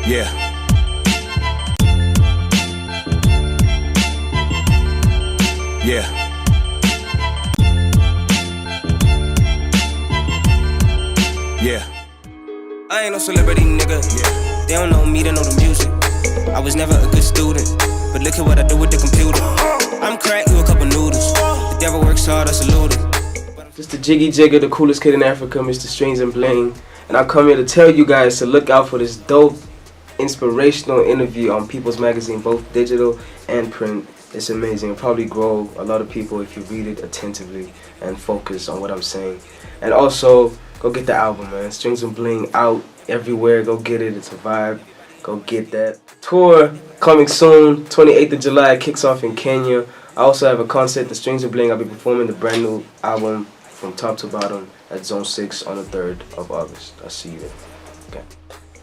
Yeah. Yeah. Yeah. I ain't no celebrity, nigga. Yeah. They don't know me, they know the music. I was never a good student, but look at what I do with the computer. I'm crack, you a couple noodles. The devil works hard, I salute it. Just the Jiggy Jigger, the coolest kid in Africa, Mr. Strings and Bling. And I come here to tell you guys to look out for this dope, inspirational interview on People's Magazine, both digital and print. It's amazing. It'll probably grow a lot of people if you read it attentively and focus on what I'm saying. And also, go get the album, man. Strings and Bling out everywhere. Go get it. It's a vibe. Go get that. Tour coming soon. 28th of July. It kicks off in Kenya. I also have a concert, the Strings and Bling. I'll be performing the brand new album from top to bottom at Zone 6 on the 3rd of August. I'll see you there. Okay.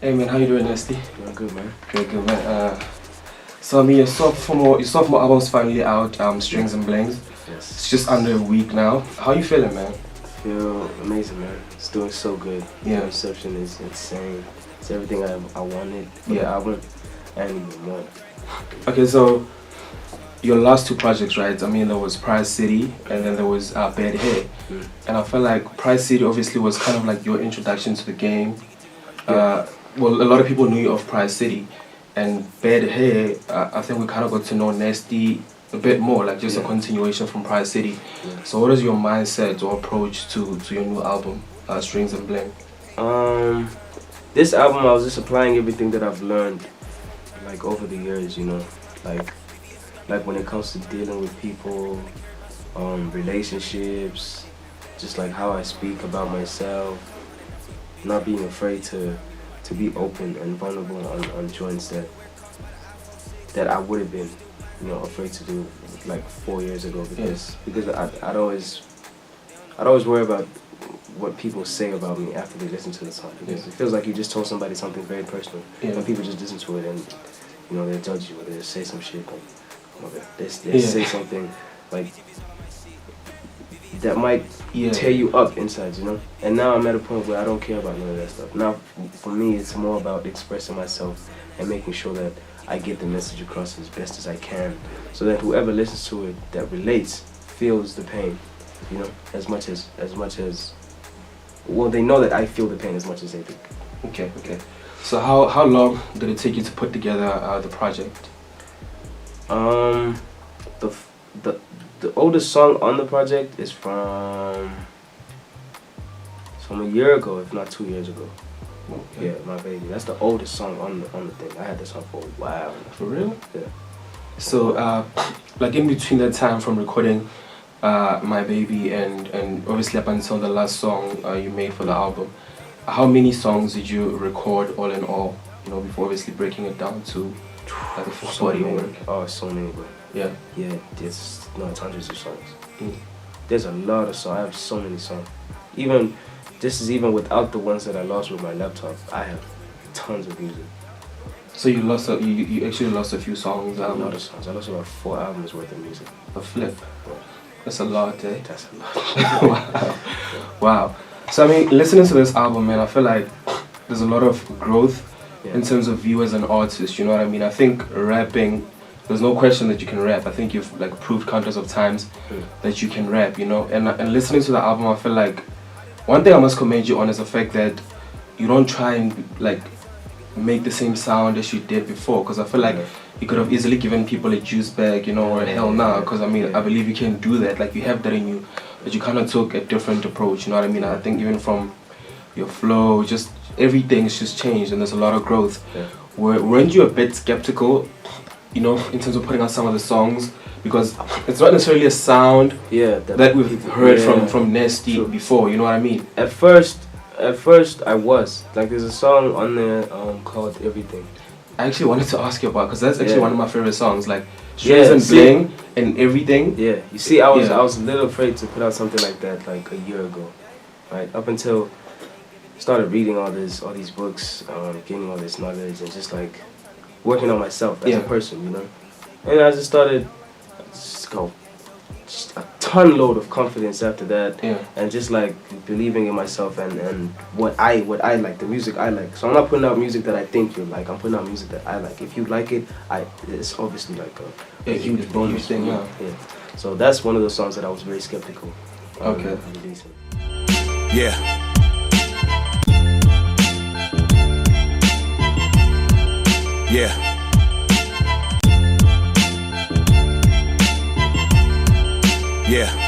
Hey man, how you doing, Nasty? Doing good, man. Good man. So I mean, your sophomore album's finally out. Strings and Blings. Yes. It's just under a week now. How you feeling, man? I feel amazing, man. It's doing so good. Yeah. The reception is insane. It's everything I wanted for the album and even more. Okay, so your last two projects, right? I mean, there was Prize City and then there was Bad Hair. And I feel like Prize City obviously was kind of like your introduction to the game. Well, a lot of people knew you of Prize City. And Bad Hair, I think we kind of got to know Nasty a bit more, like just a continuation from Prize City. So what is your mindset or approach to your new album, Strings and Bling? This album, I was just applying everything that I've learned, like over the years, you know, like when it comes to dealing with people, relationships, just like how I speak about myself, not being afraid to be open and vulnerable on joints that I would have been, you know, afraid to do like 4 years ago because I'd always worry about what people say about me after they listen to the song because it feels like you just told somebody something very personal and people just listen to it and, you know, they judge you or they say some shit like they say something like that might tear you up inside, you know? And now I'm at a point where I don't care about none of that stuff. Now, for me, it's more about expressing myself and making sure that I get the message across as best as I can so that whoever listens to it that relates feels the pain, you know, as much as well, they know that I feel the pain as much as they do. Okay. So how long did it take you to put together the project? The oldest song on the project is from a year ago, if not 2 years ago. Okay. Yeah, My Baby. That's the oldest song on the thing. I had this song for a while. For real? Yeah. So, like in between that time from recording My Baby and obviously up until the last song you made for the album, how many songs did you record all in all, you know, before obviously breaking it down to like a full body work? Oh, so many, bro. Yeah, it's hundreds of songs. There's a lot of songs. I have so many songs. This is even without the ones that I lost with my laptop. I have tons of music. So you actually lost a few songs. A lot of songs. I lost about 4 albums worth of music. A flip. That's a lot, eh? That's a lot. Wow. So I mean, listening to this album, man, I feel like there's a lot of growth in terms of you as an artist. You know what I mean? I think rapping, there's no question that you can rap. I think you've like proved countless of times that you can rap, you know. And listening to the album, I feel like one thing I must commend you on is the fact that you don't try and like make the same sound as you did before. Because I feel like you could have easily given people a juice bag, you know, or a hell nah. Because I mean, I believe you can do that. Like you have that in you, but you kind of took a different approach. You know what I mean? I think even from your flow, just everything's just changed, and there's a lot of growth. Weren't you a bit skeptical, you know, in terms of putting out some of the songs, because it's not necessarily a sound that we've heard from Nasty before, you know what I mean? At first I was like, there's a song on there called Everything. I actually wanted to ask you about, because that's actually one of my favorite songs, like Strings and Bling and Everything. Yeah, you see, I was a little afraid to put out something like that like a year ago, right? Up until I started reading all these books, gaining all this knowledge, and just like working on myself as a person, you know. And I just started, a ton load of confidence after that, Yeah. and just like believing in myself and what I like, the music I like. So I'm not putting out music that I think you like. I'm putting out music that I like. If you like it, it's obviously like a huge bonus thing. for me. Yeah. So that's one of the songs that I was very skeptical. Okay. Releasing. Yeah. Yeah. Yeah.